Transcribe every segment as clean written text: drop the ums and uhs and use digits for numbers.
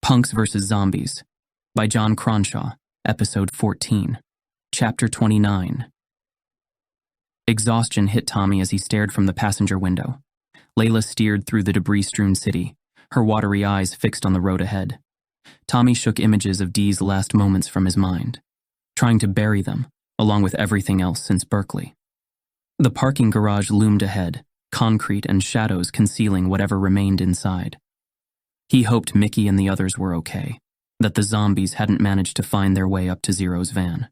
Punks vs. Zombies by John Cronshaw, Episode 14, Chapter 29. Exhaustion hit Tommy as he stared from the passenger window. Layla steered through the debris-strewn city, her watery eyes fixed on the road ahead. Tommy shook images of Dee's last moments from his mind, trying to bury them, along with everything else since Berkeley. The parking garage loomed ahead, concrete and shadows concealing whatever remained inside. He hoped Mickey and the others were okay, that the zombies hadn't managed to find their way up to Zero's van.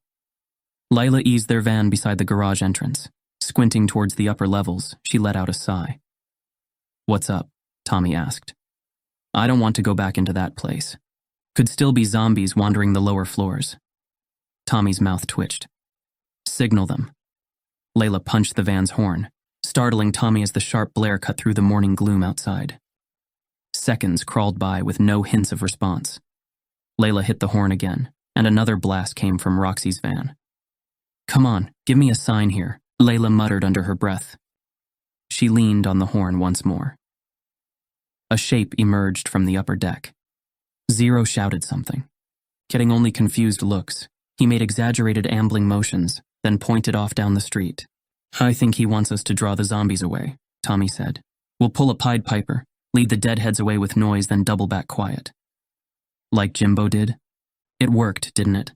Layla eased their van beside the garage entrance. Squinting towards the upper levels, she let out a sigh. "What's up?" Tommy asked. "I don't want to go back into that place. Could still be zombies wandering the lower floors." Tommy's mouth twitched. "Signal them." Layla punched the van's horn, startling Tommy as the sharp blare cut through the morning gloom outside. Seconds crawled by with no hints of response. Layla hit the horn again, and another blast came from Roxy's van. "Come on, give me a sign here," Layla muttered under her breath. She leaned on the horn once more. A shape emerged from the upper deck. Zero shouted something. Getting only confused looks, he made exaggerated ambling motions, then pointed off down the street. "I think he wants us to draw the zombies away," Tommy said. "We'll pull a Pied Piper, lead the deadheads away with noise, then double back quiet." "Like Jimbo did? It worked, didn't it?"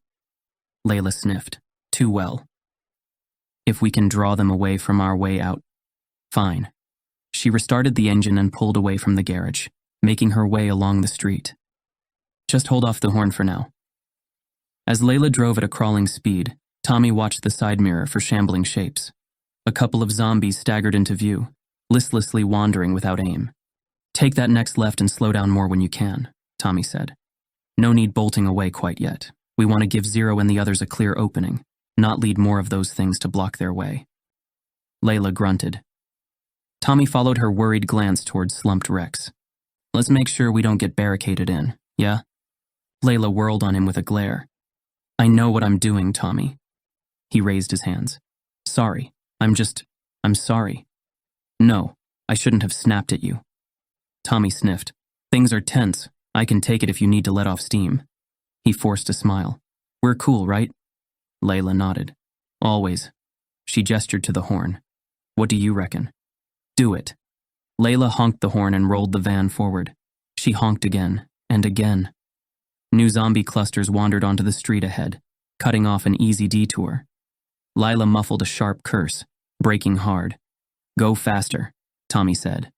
Layla sniffed. "Too well." "If we can draw them away from our way out." "Fine." She restarted the engine and pulled away from the garage, making her way along the street. "Just hold off the horn for now." As Layla drove at a crawling speed, Tommy watched the side mirror for shambling shapes. A couple of zombies staggered into view, listlessly wandering without aim. "Take that next left and slow down more when you can," Tommy said. "No need bolting away quite yet. We want to give Zero and the others a clear opening, not lead more of those things to block their way." Layla grunted. Tommy followed her worried glance towards slumped Rex. "Let's make sure we don't get barricaded in, yeah?" Layla whirled on him with a glare. "I know what I'm doing, Tommy." He raised his hands. "Sorry, I'm sorry." "No, I shouldn't have snapped at you." Tommy sniffed. "Things are tense. I can take it if you need to let off steam." He forced a smile. "We're cool, right?" Layla nodded. "Always." She gestured to the horn. "What do you reckon?" "Do it." Layla honked the horn and rolled the van forward. She honked again, and again. New zombie clusters wandered onto the street ahead, cutting off an easy detour. Layla muffled a sharp curse, braking hard. "Go faster," Tommy said.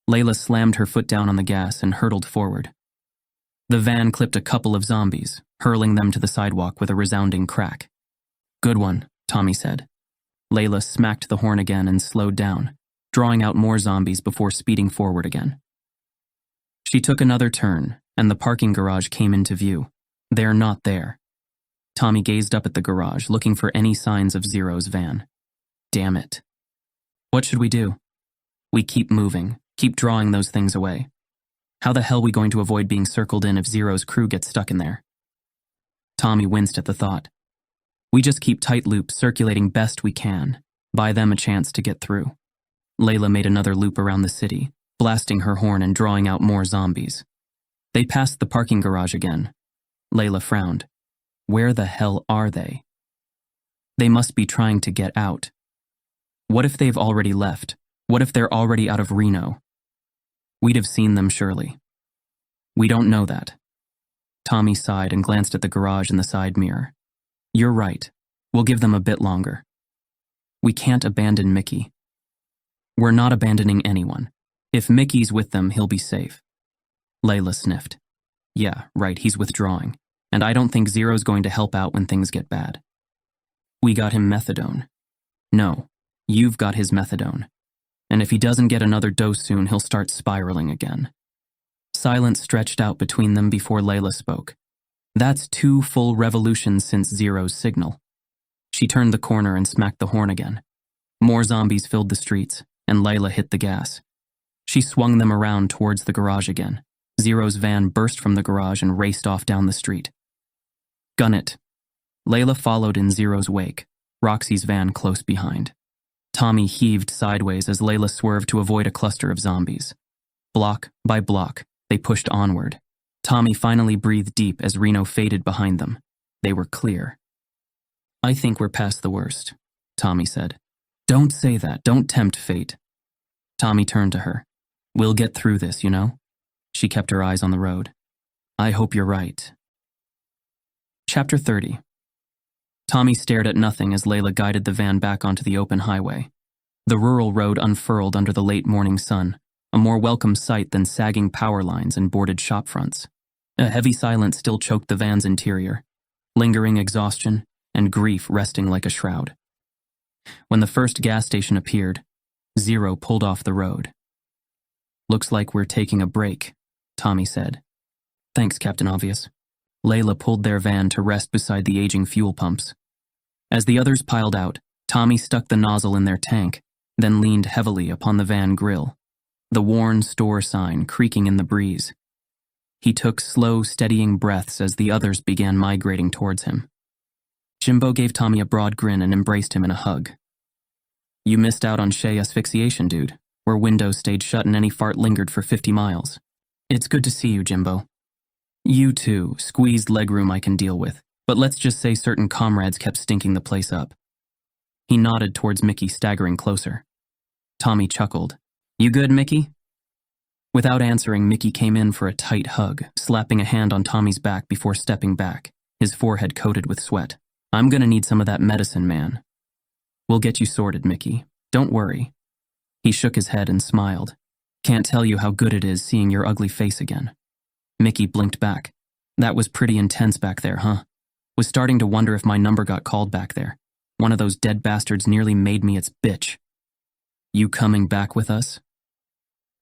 Layla slammed her foot down on the gas and hurtled forward. The van clipped a couple of zombies, hurling them to the sidewalk with a resounding crack. "Good one," Tommy said. Layla smacked the horn again and slowed down, drawing out more zombies before speeding forward again. She took another turn, and the parking garage came into view. They're not there. Tommy gazed up at the garage, looking for any signs of Zero's van. Damn it. "What should we do?" "We keep moving, keep drawing those things away. How the hell are we going to avoid being circled in if Zero's crew gets stuck in there?" Tommy winced at the thought. "We just keep tight loops circulating best we can, buy them a chance to get through." Layla made another loop around the city, blasting her horn and drawing out more zombies. They passed the parking garage again. Layla frowned. Where the hell are they? They must be trying to get out. What if they've already left? What if they're already out of Reno? We'd have seen them surely. We don't know that. Tommy sighed and glanced at the garage in the side mirror. You're right. We'll give them a bit longer. We can't abandon Mickey. We're not abandoning anyone. If Mickey's with them, he'll be safe. Layla sniffed. Yeah, right, he's withdrawing. And I don't think Zero's going to help out when things get bad. We got him methadone. No, you've got his methadone. And if he doesn't get another dose soon, he'll start spiraling again. Silence stretched out between them before Layla spoke. That's 2 full revolutions since Zero's signal. She turned the corner and smacked the horn again. More zombies filled the streets, and Layla hit the gas. She swung them around towards the garage again. Zero's van burst from the garage and raced off down the street. Gun it. Layla followed in Zero's wake, Roxy's van close behind. Tommy heaved sideways as Layla swerved to avoid a cluster of zombies. Block by block, they pushed onward. Tommy finally breathed deep as Reno faded behind them. They were clear. "I think we're past the worst," Tommy said. "Don't say that. Don't tempt fate." Tommy turned to her. "We'll get through this, you know?" She kept her eyes on the road. "I hope you're right." Chapter 30. Tommy stared at nothing as Layla guided the van back onto the open highway. The rural road unfurled under the late morning sun, a more welcome sight than sagging power lines and boarded shop fronts. A heavy silence still choked the van's interior, lingering exhaustion and grief resting like a shroud. When the first gas station appeared, Zero pulled off the road. "Looks like we're taking a break," Tommy said. "Thanks, Captain Obvious." Layla pulled their van to rest beside the aging fuel pumps. As the others piled out, Tommy stuck the nozzle in their tank, then leaned heavily upon the van grill, the worn store sign creaking in the breeze. He took slow, steadying breaths as the others began migrating towards him. Jimbo gave Tommy a broad grin and embraced him in a hug. "You missed out on Shea asphyxiation, dude, where windows stayed shut and any fart lingered for 50 miles. It's good to see you, Jimbo. You too, squeezed legroom I can deal with, but let's just say certain comrades kept stinking the place up." He nodded towards Mickey, staggering closer. Tommy chuckled. "You good, Mickey?" Without answering, Mickey came in for a tight hug, slapping a hand on Tommy's back before stepping back, his forehead coated with sweat. "I'm gonna need some of that medicine, man." "We'll get you sorted, Mickey. Don't worry." He shook his head and smiled. "Can't tell you how good it is seeing your ugly face again." Mickey blinked back. "That was pretty intense back there, huh? Was starting to wonder if my number got called back there. One of those dead bastards nearly made me its bitch." "You coming back with us?"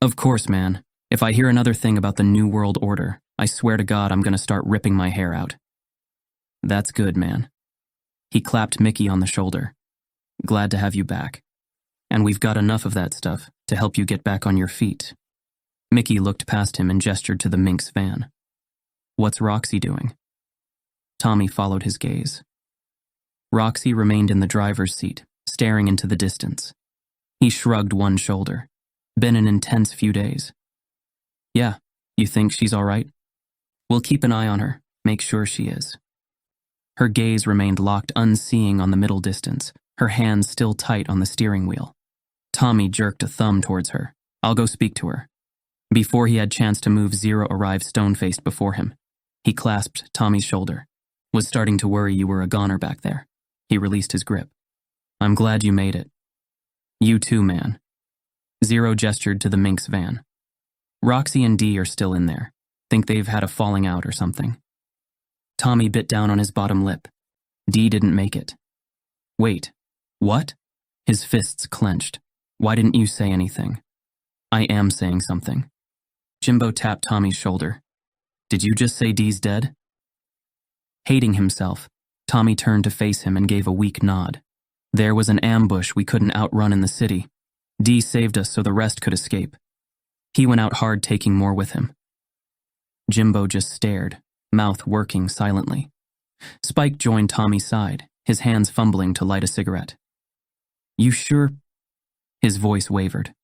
"Of course, man. If I hear another thing about the New World Order, I swear to God I'm gonna start ripping my hair out." "That's good, man." He clapped Mickey on the shoulder. "Glad to have you back. And we've got enough of that stuff to help you get back on your feet." Mickey looked past him and gestured to the Minx van. "What's Roxy doing?" Tommy followed his gaze. Roxy remained in the driver's seat, staring into the distance. He shrugged one shoulder. "Been an intense few days." "Yeah, you think she's all right?" "We'll keep an eye on her, make sure she is." Her gaze remained locked unseeing on the middle distance, her hands still tight on the steering wheel. Tommy jerked a thumb towards her. "I'll go speak to her." Before he had chance to move, Zero arrived stone-faced before him. He clasped Tommy's shoulder. "Was starting to worry you were a goner back there." He released his grip. "I'm glad you made it." "You too, man." Zero gestured to the Minx van. "Roxy and Dee are still in there. Think they've had a falling out or something." Tommy bit down on his bottom lip. "Dee didn't make it." "Wait, what?" His fists clenched. "Why didn't you say anything?" "I am saying something." Jimbo tapped Tommy's shoulder. "Did you just say Dee's dead?" Hating himself, Tommy turned to face him and gave a weak nod. "There was an ambush we couldn't outrun in the city. Dee saved us so the rest could escape. He went out hard, taking more with him." Jimbo just stared, mouth working silently. Spike joined Tommy's side, his hands fumbling to light a cigarette. "You sure?" His voice wavered.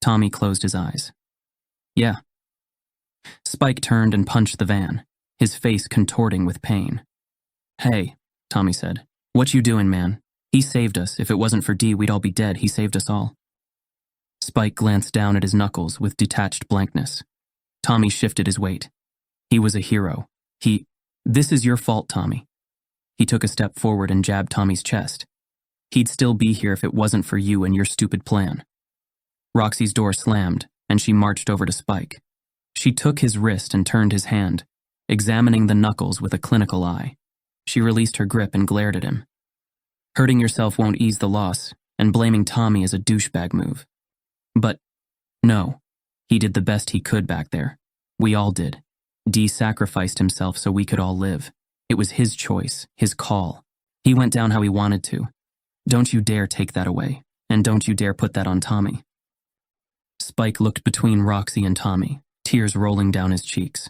Tommy closed his eyes. "Yeah." Spike turned and punched the van, his face contorting with pain. "Hey," Tommy said. "What you doing, man? He saved us. If it wasn't for Dee, we'd all be dead. He saved us all." Spike glanced down at his knuckles with detached blankness. Tommy shifted his weight. He was a hero. This is your fault, Tommy." He took a step forward and jabbed Tommy's chest. "He'd still be here if it wasn't for you and your stupid plan." Roxy's door slammed, and she marched over to Spike. She took his wrist and turned his hand, examining the knuckles with a clinical eye. She released her grip and glared at him. "Hurting yourself won't ease the loss, and blaming Tommy is a douchebag move." "But, no. He did the best he could back there. We all did. Dee sacrificed himself so we could all live. It was his choice, his call. He went down how he wanted to. Don't you dare take that away, and don't you dare put that on Tommy." Spike looked between Roxy and Tommy, tears rolling down his cheeks.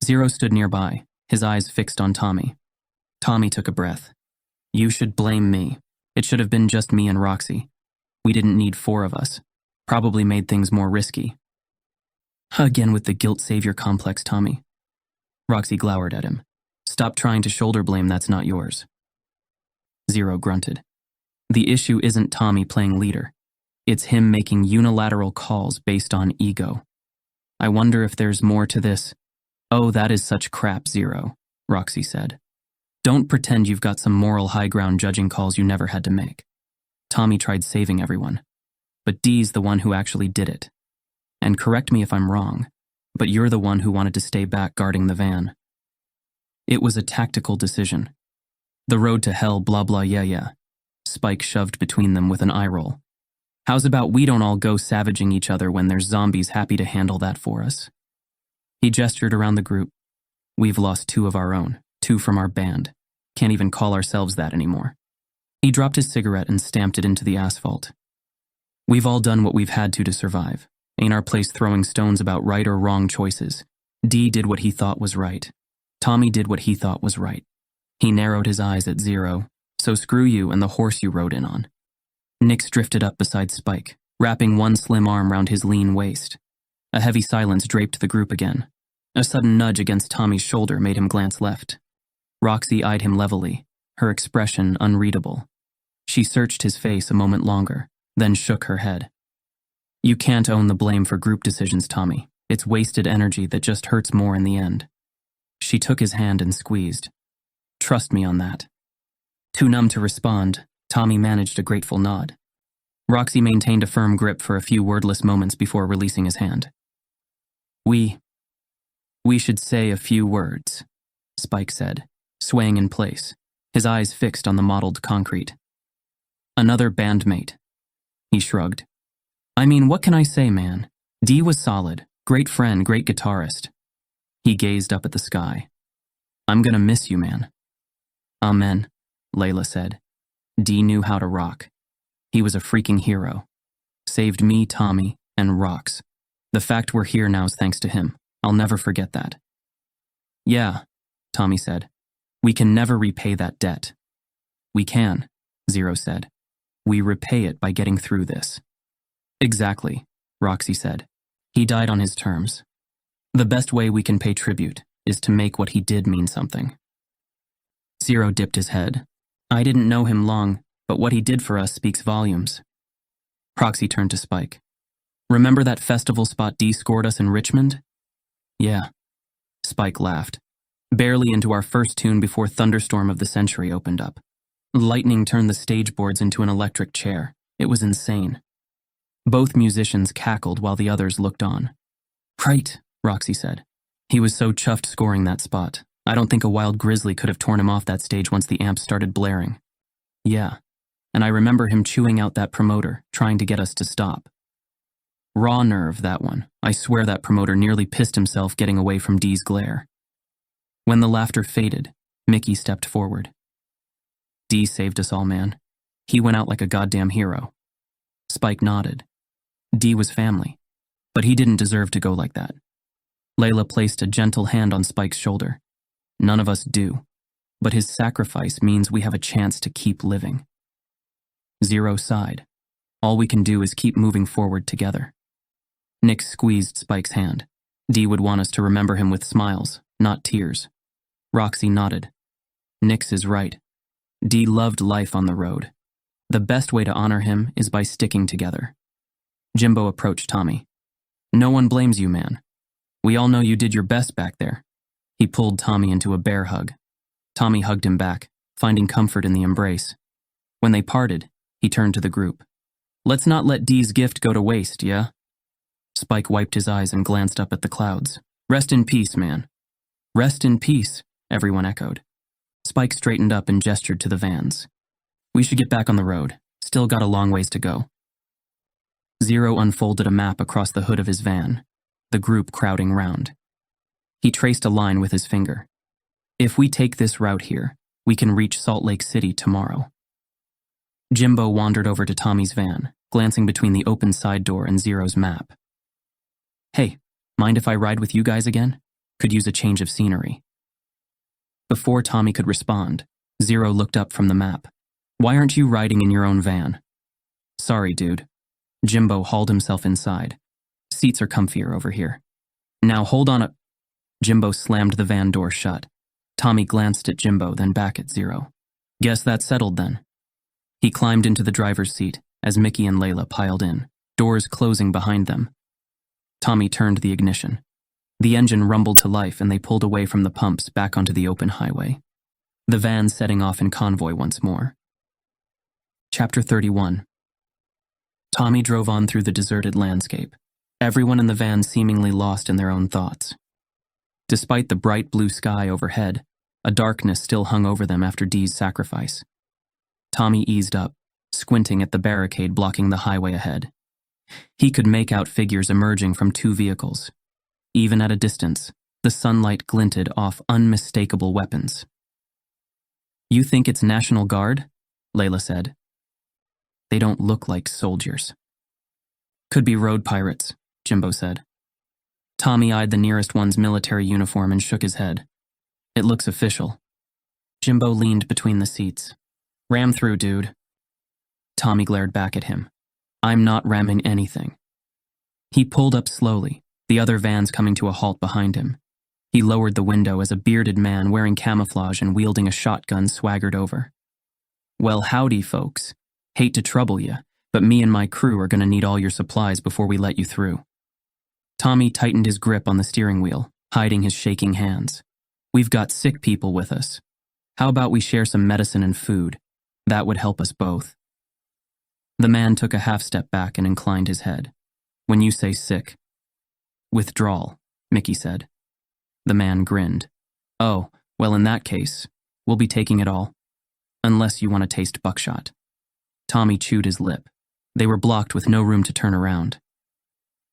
Zero stood nearby, his eyes fixed on Tommy. Tommy took a breath. "You should blame me. It should have been just me and Roxy. We didn't need 4 of us. Probably made things more risky." "Again with the guilt savior complex, Tommy. Roxy glowered at him. Stop trying to shoulder blame that's not yours. Zero grunted. The issue isn't Tommy playing leader. It's him making unilateral calls based on ego. I wonder if there's more to this. Oh, that is such crap, Zero, Roxy said. Don't pretend you've got some moral high ground judging calls you never had to make. Tommy tried saving everyone, but Dee's the one who actually did it. And correct me if I'm wrong, but you're the one who wanted to stay back guarding the van. It was a tactical decision. The road to hell, blah blah yeah. Spike shoved between them with an eye roll. How's about we don't all go savaging each other when there's zombies happy to handle that for us? He gestured around the group. We've lost 2 of our own, 2 from our band. Can't even call ourselves that anymore. He dropped his cigarette and stamped it into the asphalt. We've all done what we've had to survive. Ain't our place throwing stones about right or wrong choices. Dee did what he thought was right. Tommy did what he thought was right. He narrowed his eyes at Zero. So screw you and the horse you rode in on. Nix drifted up beside Spike, wrapping one slim arm round his lean waist. A heavy silence draped the group again. A sudden nudge against Tommy's shoulder made him glance left. Roxy eyed him levelly, her expression unreadable. She searched his face a moment longer, then shook her head. You can't own the blame for group decisions, Tommy. It's wasted energy that just hurts more in the end. She took his hand and squeezed. Trust me on that. Too numb to respond, Tommy managed a grateful nod. Roxy maintained a firm grip for a few wordless moments before releasing his hand. We should say a few words, Spike said, swaying in place, his eyes fixed on the mottled concrete. Another bandmate. He shrugged. I mean, what can I say, man? Dee was solid, great friend, great guitarist. He gazed up at the sky. I'm gonna miss you, man. Amen, Layla said. Dee knew how to rock. He was a freaking hero. Saved me, Tommy, and Rox. The fact we're here now is thanks to him. I'll never forget that. Yeah, Tommy said. We can never repay that debt. We can, Zero said. We repay it by getting through this. Exactly, Roxy said. He died on his terms. The best way we can pay tribute is to make what he did mean something. Zero dipped his head. I didn't know him long, but what he did for us speaks volumes. Roxy turned to Spike. Remember that festival spot Dee scored us in Richmond? Yeah. Spike laughed. Barely into our first tune before Thunderstorm of the Century opened up. Lightning turned the stage boards into an electric chair. It was insane. Both musicians cackled while the others looked on. Right, Roxy said. He was so chuffed scoring that spot. I don't think a wild grizzly could have torn him off that stage once the amps started blaring. Yeah, and I remember him chewing out that promoter, trying to get us to stop. Raw nerve, that one. I swear that promoter nearly pissed himself getting away from Dee's glare. When the laughter faded, Mickey stepped forward. Dee saved us all, man. He went out like a goddamn hero. Spike nodded. Dee was family, but he didn't deserve to go like that. Layla placed a gentle hand on Spike's shoulder. None of us do, but his sacrifice means we have a chance to keep living. Zero sighed. All we can do is keep moving forward together. Nick squeezed Spike's hand. Dee would want us to remember him with smiles, not tears. Roxy nodded. Nix is right. Dee loved life on the road. The best way to honor him is by sticking together. Jimbo approached Tommy. No one blames you, man. We all know you did your best back there. He pulled Tommy into a bear hug. Tommy hugged him back, finding comfort in the embrace. When they parted, he turned to the group. Let's not let Dee's gift go to waste, yeah? Spike wiped his eyes and glanced up at the clouds. Rest in peace, man. Rest in peace, everyone echoed. Spike straightened up and gestured to the vans. We should get back on the road. Still got a long ways to go. Zero unfolded a map across the hood of his van, the group crowding round. He traced a line with his finger. If we take this route here, we can reach Salt Lake City tomorrow. Jimbo wandered over to Tommy's van, glancing between the open side door and Zero's map. Hey, mind if I ride with you guys again? Could use a change of scenery. Before Tommy could respond, Zero looked up from the map. Why aren't you riding in your own van? Sorry, dude. Jimbo hauled himself inside. Seats are comfier over here. Now hold on a... Jimbo slammed the van door shut. Tommy glanced at Jimbo, then back at Zero. Guess that's settled then. He climbed into the driver's seat as Mickey and Layla piled in, doors closing behind them. Tommy turned the ignition. The engine rumbled to life and they pulled away from the pumps back onto the open highway. The van setting off in convoy once more. Chapter 31. Tommy drove on through the deserted landscape, everyone in the van seemingly lost in their own thoughts. Despite the bright blue sky overhead, a darkness still hung over them after Dee's sacrifice. Tommy eased up, squinting at the barricade blocking the highway ahead. He could make out figures emerging from two vehicles. Even at a distance, the sunlight glinted off unmistakable weapons. You think it's National Guard? Layla said. They don't look like soldiers. Could be road pirates, Jimbo said. Tommy eyed the nearest one's military uniform and shook his head. It looks official. Jimbo leaned between the seats. Ram through, dude. Tommy glared back at him. I'm not ramming anything. He pulled up slowly, the other vans coming to a halt behind him. He lowered the window as a bearded man wearing camouflage and wielding a shotgun swaggered over. Well, howdy, folks. Hate to trouble you, but me and my crew are gonna need all your supplies before we let you through. Tommy tightened his grip on the steering wheel, hiding his shaking hands. We've got sick people with us. How about we share some medicine and food? That would help us both. The man took a half step back and inclined his head. When you say sick. Withdrawal, Mickey said. The man grinned. Oh, well in that case, we'll be taking it all. Unless you want to taste buckshot. Tommy chewed his lip. They were blocked with no room to turn around.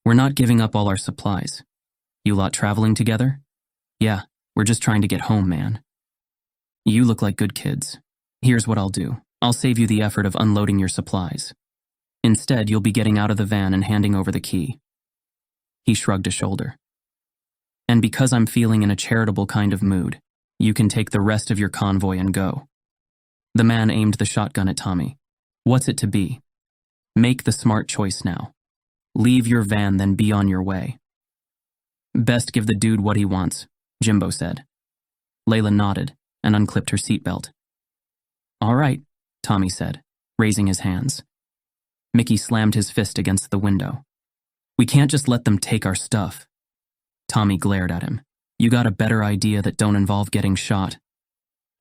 We're not giving up all our supplies. You lot traveling together? Yeah, we're just trying to get home, man. You look like good kids. Here's what I'll do. I'll save you the effort of unloading your supplies. Instead, you'll be getting out of the van and handing over the key. He shrugged a shoulder. And because I'm feeling in a charitable kind of mood, you can take the rest of your convoy and go. The man aimed the shotgun at Tommy. What's it to be? Make the smart choice now. Leave your van, then be on your way. Best give the dude what he wants, Jimbo said. Layla nodded and unclipped her seatbelt. All right, Tommy said, raising his hands. Mickey slammed his fist against the window. We can't just let them take our stuff. Tommy glared at him. You got a better idea that don't involve getting shot.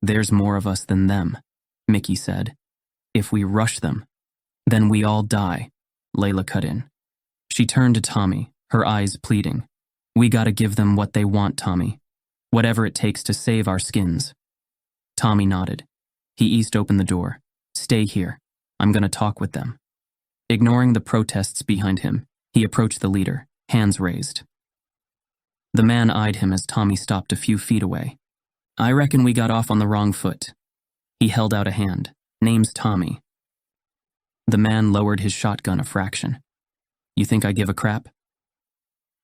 There's more of us than them, Mickey said. If we rush them, then we all die, Layla cut in. She turned to Tommy, her eyes pleading. We gotta give them what they want, Tommy. Whatever it takes to save our skins. Tommy nodded. He eased open the door. Stay here. I'm gonna talk with them. Ignoring the protests behind him, he approached the leader, hands raised. The man eyed him as Tommy stopped a few feet away. I reckon we got off on the wrong foot. He held out a hand. Name's Tommy. The man lowered his shotgun a fraction. You think I give a crap?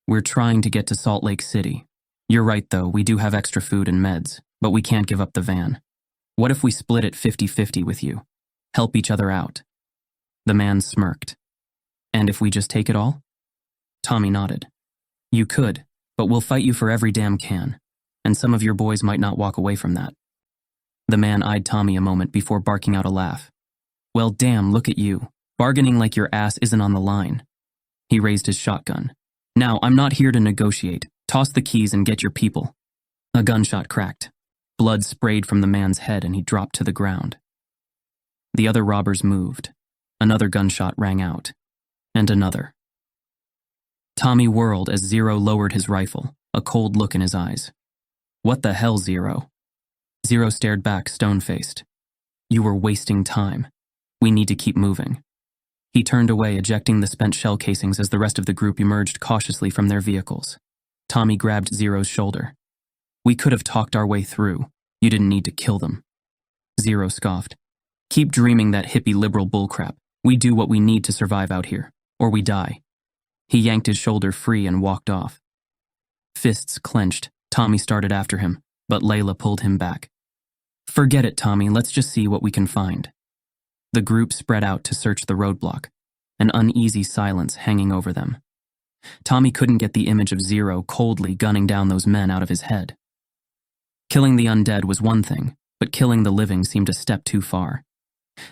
We're trying to get to Salt Lake City. You're right though, we do have extra food and meds, but we can't give up the van. What if we split it 50-50 with you? Help each other out. The man smirked. And if we just take it all? Tommy nodded. You could, but we'll fight you for every damn can, and some of your boys might not walk away from that. The man eyed Tommy a moment before barking out a laugh. Well, damn, look at you, bargaining like your ass isn't on the line. He raised his shotgun. Now, I'm not here to negotiate. Toss the keys and get your people. A gunshot cracked. Blood sprayed from the man's head and he dropped to the ground. The other robbers moved. Another gunshot rang out. And another. Tommy whirled as Zero lowered his rifle, a cold look in his eyes. What the hell, Zero? Zero stared back, stone-faced. You were wasting time. We need to keep moving. He turned away, ejecting the spent shell casings as the rest of the group emerged cautiously from their vehicles. Tommy grabbed Zero's shoulder. We could have talked our way through. You didn't need to kill them. Zero scoffed. Keep dreaming that hippie liberal bullcrap. We do what we need to survive out here, or we die. He yanked his shoulder free and walked off. Fists clenched, Tommy started after him, but Layla pulled him back. Forget it, Tommy, let's just see what we can find. The group spread out to search the roadblock, an uneasy silence hanging over them. Tommy couldn't get the image of Zero coldly gunning down those men out of his head. Killing the undead was one thing, but killing the living seemed a step too far.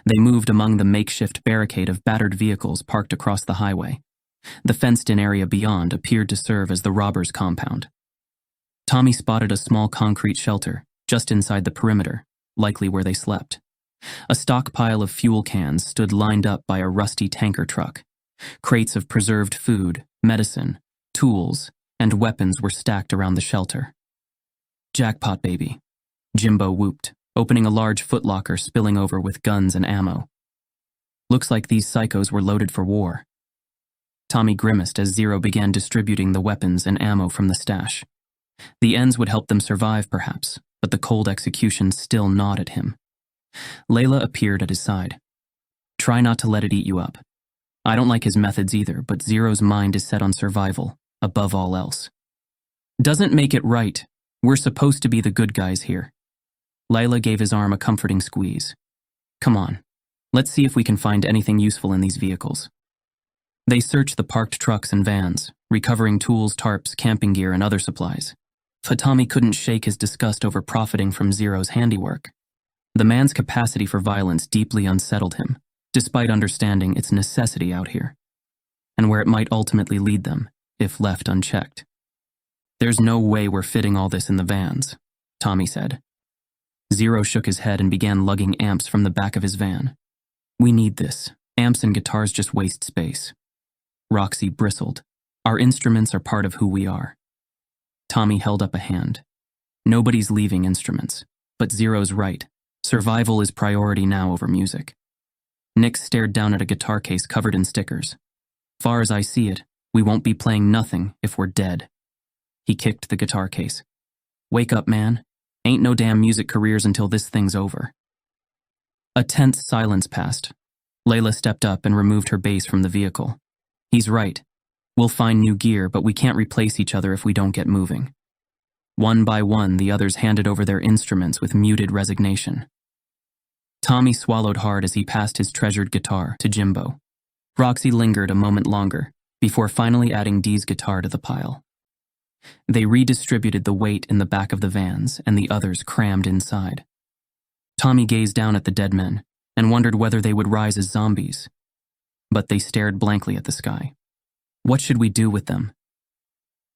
They moved among the makeshift barricade of battered vehicles parked across the highway. The fenced-in area beyond appeared to serve as the robbers' compound. Tommy spotted a small concrete shelter just inside the perimeter, likely where they slept. A stockpile of fuel cans stood lined up by a rusty tanker truck. Crates of preserved food, medicine, tools, and weapons were stacked around the shelter. "Jackpot, baby," Jimbo whooped, opening a large footlocker spilling over with guns and ammo. "Looks like these psychos were loaded for war." Tommy grimaced as Zero began distributing the weapons and ammo from the stash. The ends would help them survive, perhaps, but the cold execution still gnawed at him. Layla appeared at his side. "Try not to let it eat you up. I don't like his methods either, but Zero's mind is set on survival, above all else." "Doesn't make it right. We're supposed to be the good guys here." Layla gave his arm a comforting squeeze. "Come on, let's see if we can find anything useful in these vehicles." They searched the parked trucks and vans, recovering tools, tarps, camping gear, and other supplies. Tommy couldn't shake his disgust over profiting from Zero's handiwork. The man's capacity for violence deeply unsettled him, despite understanding its necessity out here, and where it might ultimately lead them, if left unchecked. "There's no way we're fitting all this in the vans," Tommy said. Zero shook his head and began lugging amps from the back of his van. "We need this. Amps and guitars just waste space." Roxy bristled. "Our instruments are part of who we are." Tommy held up a hand. "Nobody's leaving instruments, but Zero's right. Survival is priority now over music." Nick stared down at a guitar case covered in stickers. "Far as I see it, we won't be playing nothing if we're dead." He kicked the guitar case. "Wake up, man. Ain't no damn music careers until this thing's over." A tense silence passed. Layla stepped up and removed her bass from the vehicle. "He's right. We'll find new gear, but we can't replace each other if we don't get moving." One by one, the others handed over their instruments with muted resignation. Tommy swallowed hard as he passed his treasured guitar to Jimbo. Roxy lingered a moment longer, before finally adding Dee's guitar to the pile. They redistributed the weight in the back of the vans, and the others crammed inside. Tommy gazed down at the dead men, and wondered whether they would rise as zombies. But they stared blankly at the sky. "What should we do with them?"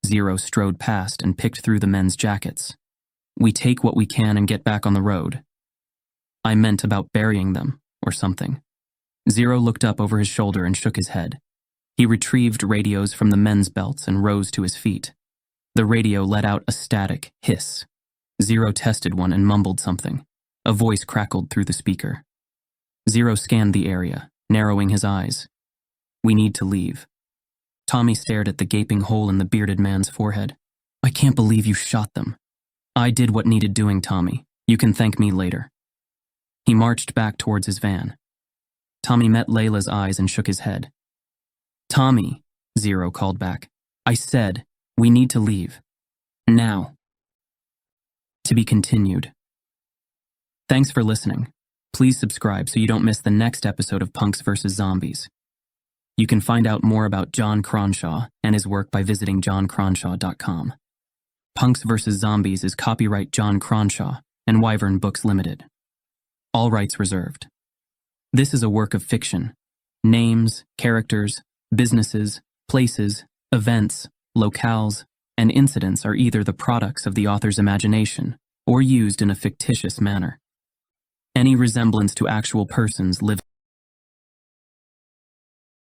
Zero strode past and picked through the men's jackets. "We take what we can and get back on the road." "I meant about burying them, or something." Zero looked up over his shoulder and shook his head. He retrieved radios from the men's belts and rose to his feet. The radio let out a static hiss. Zero tested one and mumbled something. A voice crackled through the speaker. Zero scanned the area, narrowing his eyes. "We need to leave." Tommy stared at the gaping hole in the bearded man's forehead. "I can't believe you shot them." "I did what needed doing, Tommy. You can thank me later." He marched back towards his van. Tommy met Layla's eyes and shook his head. "Tommy," Zero called back. "I said, we need to leave. Now." To be continued. Thanks for listening. Please subscribe so you don't miss the next episode of Punks vs. Zombies. You can find out more about John Cronshaw and his work by visiting johncronshaw.com. Punks vs. Zombies is copyright John Cronshaw and Wyvern Books Limited. All rights reserved. This is a work of fiction. Names, characters, businesses, places, events, locales, and incidents are either the products of the author's imagination or used in a fictitious manner. Any resemblance to actual persons living